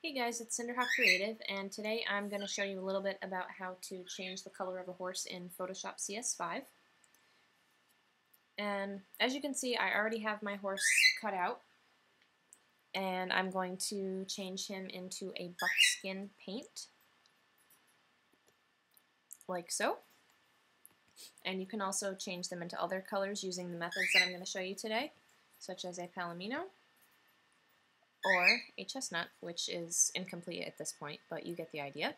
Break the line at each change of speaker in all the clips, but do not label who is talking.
Hey guys, it's Cinderhawk Creative, and today I'm going to show you a little bit about how to change the color of a horse in Photoshop CS5. And as you can see, I already have my horse cut out, and I'm going to change him into a buckskin paint, like so. And you can also change them into other colors using the methods that I'm going to show you today, such as a palomino, or a chestnut, which is incomplete at this point, but you get the idea.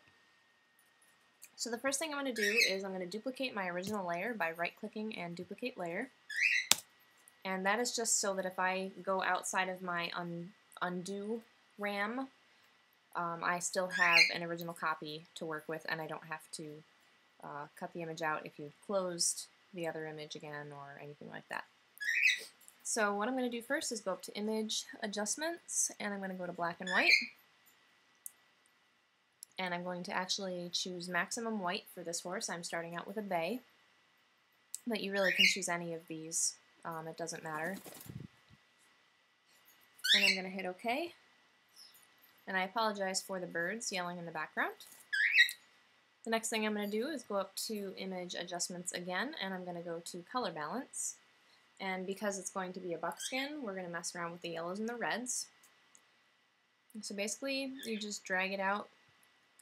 So the first thing I'm going to do is I'm going to duplicate my original layer by right-clicking and duplicate layer. And that is just so that if I go outside of my undo RAM, I still have an original copy to work with, and I don't have to cut the image out if you've closed the other image again or anything like that. So what I'm going to do first is go up to Image Adjustments, and I'm going to go to Black and White. And I'm going to actually choose Maximum White for this horse. I'm starting out with a bay, but you really can choose any of these. It doesn't matter. And I'm going to hit OK. And I apologize for the birds yelling in the background. The next thing I'm going to do is go up to Image Adjustments again, and I'm going to go to Color Balance. And because it's going to be a buckskin, we're going to mess around with the yellows and the reds. So basically, you just drag it out,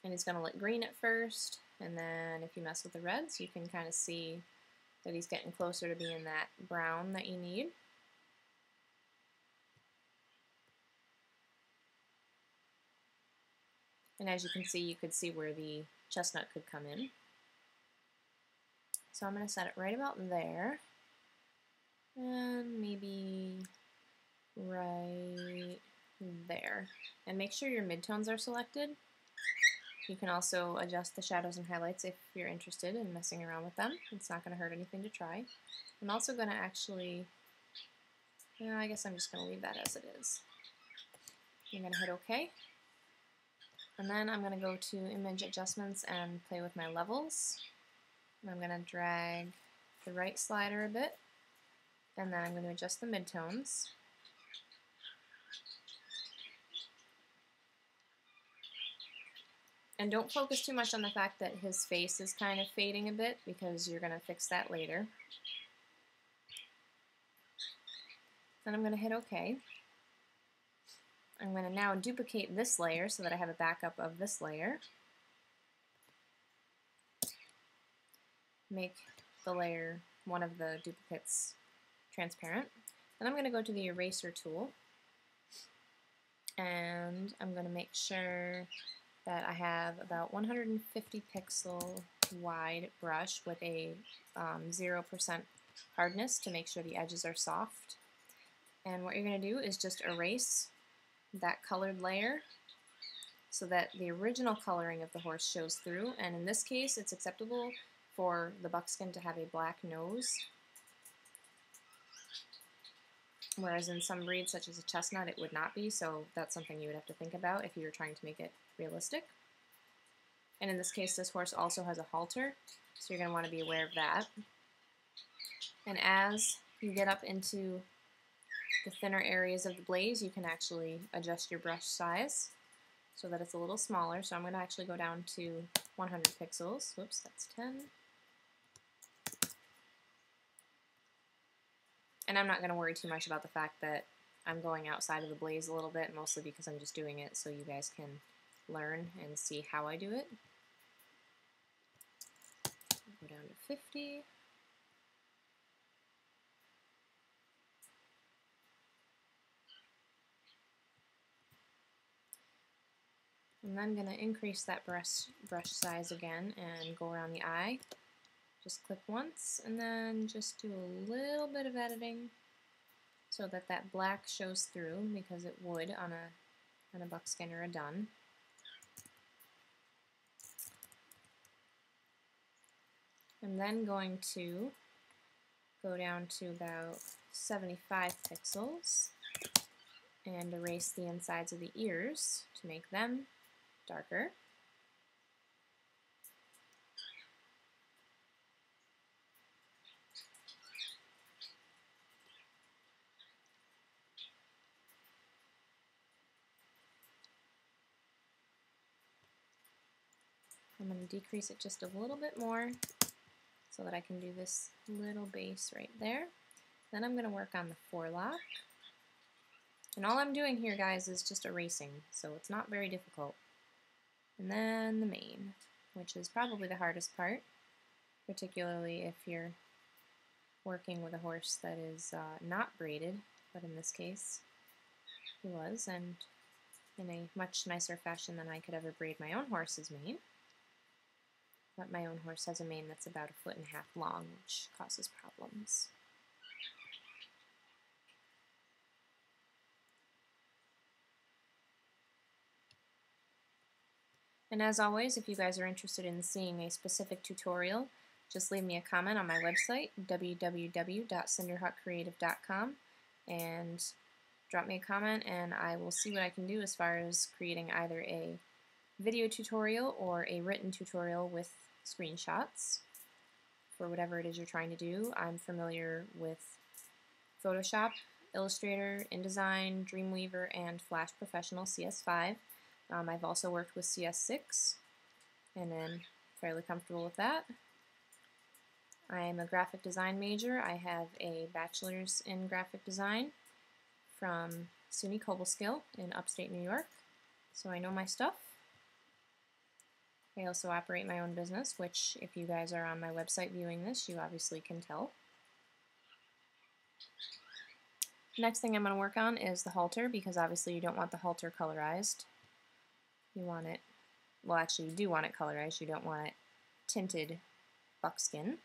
and it's going to look green at first, and then if you mess with the reds, you can kind of see that he's getting closer to being that brown that you need. And as you can see, you could see where the chestnut could come in. So I'm going to set it right about there. And maybe right there. And make sure your midtones are selected. You can also adjust the shadows and highlights if you're interested in messing around with them. It's not going to hurt anything to try. I'm also going to actually, I guess I'm just going to leave that as it is. I'm going to hit OK. And then I'm going to go to Image Adjustments and play with my levels. And I'm going to drag the right slider a bit. And then I'm going to adjust the midtones. And don't focus too much on the fact that his face is kind of fading a bit, because you're going to fix that later. Then I'm going to hit OK. I'm going to now duplicate this layer so that I have a backup of this layer. Make the layer, one of the duplicates, transparent. Then I'm going to go to the eraser tool, and I'm going to make sure that I have about 150 pixel wide brush with a 0% hardness to make sure the edges are soft. And what you're going to do is just erase that colored layer so that the original coloring of the horse shows through. And in this case, it's acceptable for the buckskin to have a black nose, whereas in some breeds, such as a chestnut, it would not be, so that's something you would have to think about if you were trying to make it realistic. And in this case, this horse also has a halter, so you're going to want to be aware of that. And as you get up into the thinner areas of the blaze, you can actually adjust your brush size so that it's a little smaller. So I'm going to actually go down to 100 pixels. Whoops, that's 10. And I'm not going to worry too much about the fact that I'm going outside of the blaze a little bit, mostly because I'm just doing it so you guys can learn and see how I do it. Go down to 50. And then I'm going to increase that brush size again and go around the eye. Just click once, and then just do a little bit of editing so that that black shows through, because it would on a buckskin or a dun. I'm then going to go down to about 75 pixels and erase the insides of the ears to make them darker. I'm going to decrease it just a little bit more so that I can do this little base right there. Then I'm going to work on the forelock. And all I'm doing here, guys, is just erasing, so it's not very difficult. And then the mane, which is probably the hardest part, particularly if you're working with a horse that is not braided, but in this case he was, and in a much nicer fashion than I could ever braid my own horse's mane. But my own horse has a mane that's about 1.5 feet long, which causes problems. And as always, if you guys are interested in seeing a specific tutorial, just leave me a comment on my website, www.cinderhawkcreative.com, and drop me a comment and I will see what I can do as far as creating either a video tutorial or a written tutorial with screenshots for whatever it is you're trying to do. I'm familiar with Photoshop, Illustrator, InDesign, Dreamweaver, and Flash Professional CS5. I've also worked with CS6 and am fairly comfortable with that. I'm a graphic design major. I have a bachelor's in graphic design from SUNY Cobleskill in upstate New York, so I know my stuff. I also operate my own business, which if you guys are on my website viewing this, you obviously can tell. Next thing I'm going to work on is the halter, because obviously you don't want the halter colorized. You want it, well actually you do want it colorized, you don't want it tinted buckskin.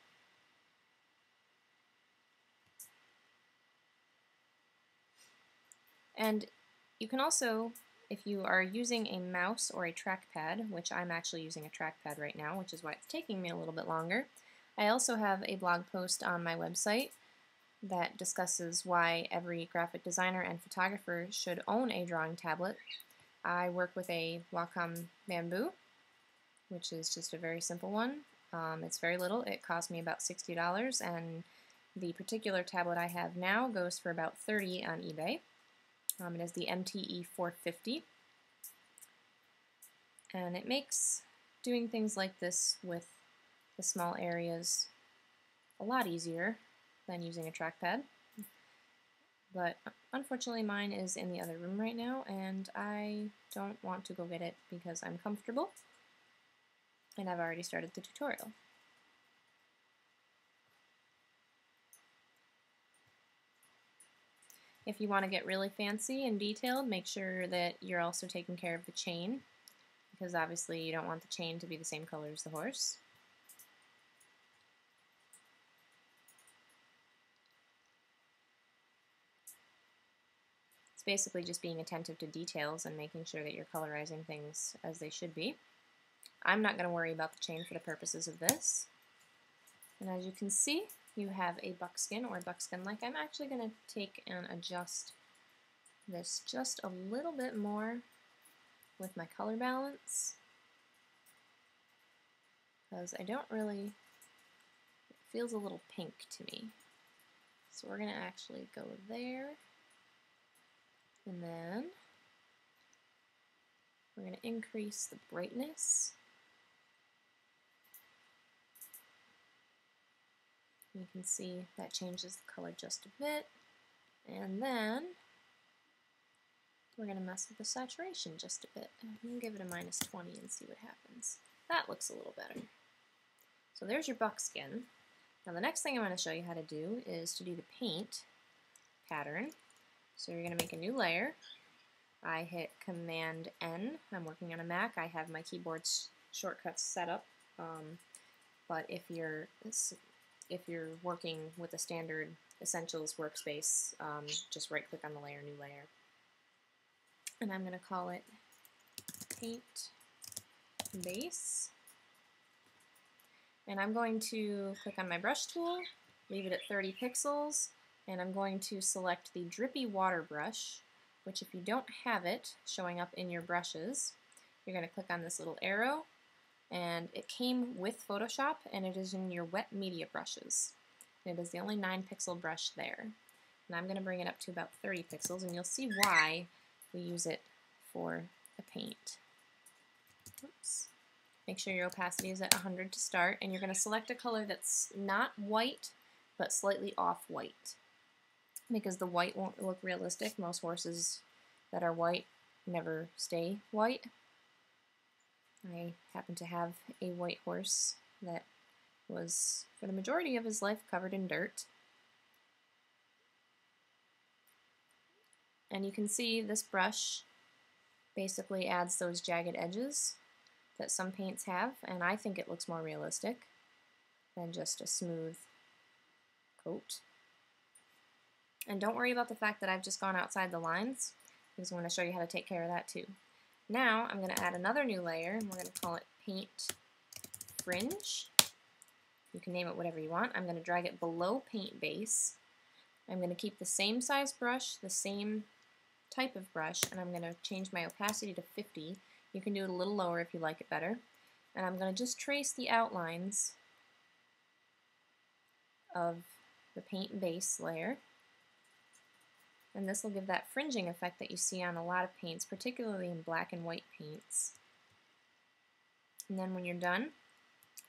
And you can also, if you are using a mouse or a trackpad, which I'm actually using a trackpad right now, which is why it's taking me a little bit longer, I also have a blog post on my website that discusses why every graphic designer and photographer should own a drawing tablet. I work with a Wacom Bamboo, which is just a very simple one. It's very little. It cost me about $60, and the particular tablet I have now goes for about $30 on eBay. It is the MTE 450, and it makes doing things like this with the small areas a lot easier than using a trackpad. But unfortunately mine is in the other room right now, and I don't want to go get it because I'm comfortable, and I've already started the tutorial. If you want to get really fancy and detailed, make sure that you're also taking care of the chain, because obviously you don't want the chain to be the same color as the horse. It's basically just being attentive to details and making sure that you're colorizing things as they should be. I'm not going to worry about the chain for the purposes of this. And as you can see, you have a buckskin or buckskin-like. I'm actually going to take and adjust this just a little bit more with my color balance, because I don't really, it feels a little pink to me. So we're going to actually go there, and then we're going to increase the brightness. You can see that changes the color just a bit, and then we're going to mess with the saturation just a bit. I'm going to give it a -20 and see what happens. That looks a little better. So there's your buckskin. Now the next thing I'm going to show you how to do is to do the paint pattern. So you're going to make a new layer. I hit Command N. I'm working on a Mac. I have my keyboard shortcuts set up, but if you're working with a standard Essentials workspace, just right-click on the layer, New Layer. And I'm going to call it Paint Base. And I'm going to click on my brush tool, leave it at 30 pixels, and I'm going to select the Drippy Water brush, which if you don't have it showing up in your brushes, you're going to click on this little arrow, and it came with Photoshop, and it is in your wet media brushes. It is the only 9-pixel brush there. And I'm going to bring it up to about 30 pixels, and you'll see why we use it for a paint. Oops. Make sure your opacity is at 100 to start, and you're going to select a color that's not white, but slightly off-white, because the white won't look realistic. Most horses that are white never stay white. I happen to have a white horse that was, for the majority of his life, covered in dirt. And you can see this brush basically adds those jagged edges that some paints have, and I think it looks more realistic than just a smooth coat. And don't worry about the fact that I've just gone outside the lines, because I'm going to show you how to take care of that too. Now I'm going to add another new layer, and we're going to call it Paint Fringe. You can name it whatever you want. I'm going to drag it below Paint Base. I'm going to keep the same size brush, the same type of brush, and I'm going to change my opacity to 50. You can do it a little lower if you like it better. And I'm going to just trace the outlines of the paint base layer. And this will give that fringing effect that you see on a lot of paints, particularly in black and white paints. And then when you're done,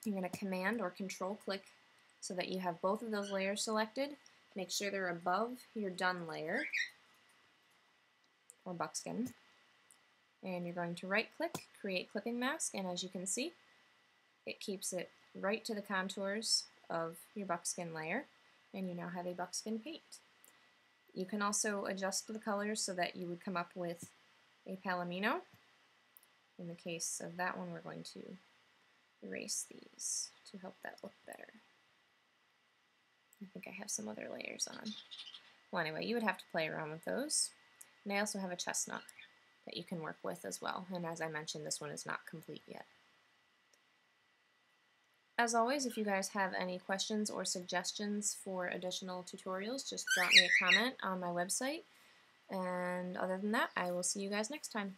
you're going to Command or Control click so that you have both of those layers selected. Make sure they're above your done layer, or buckskin. And you're going to right click, Create Clipping Mask, and as you can see, it keeps it right to the contours of your buckskin layer, and you now have a buckskin paint. You can also adjust the colors so that you would come up with a palomino. In the case of that one, we're going to erase these to help that look better. I think I have some other layers on. Well, anyway, you would have to play around with those. And I also have a chestnut that you can work with as well. And as I mentioned, this one is not complete yet. As always, if you guys have any questions or suggestions for additional tutorials, just drop me a comment on my website. And other than that, I will see you guys next time.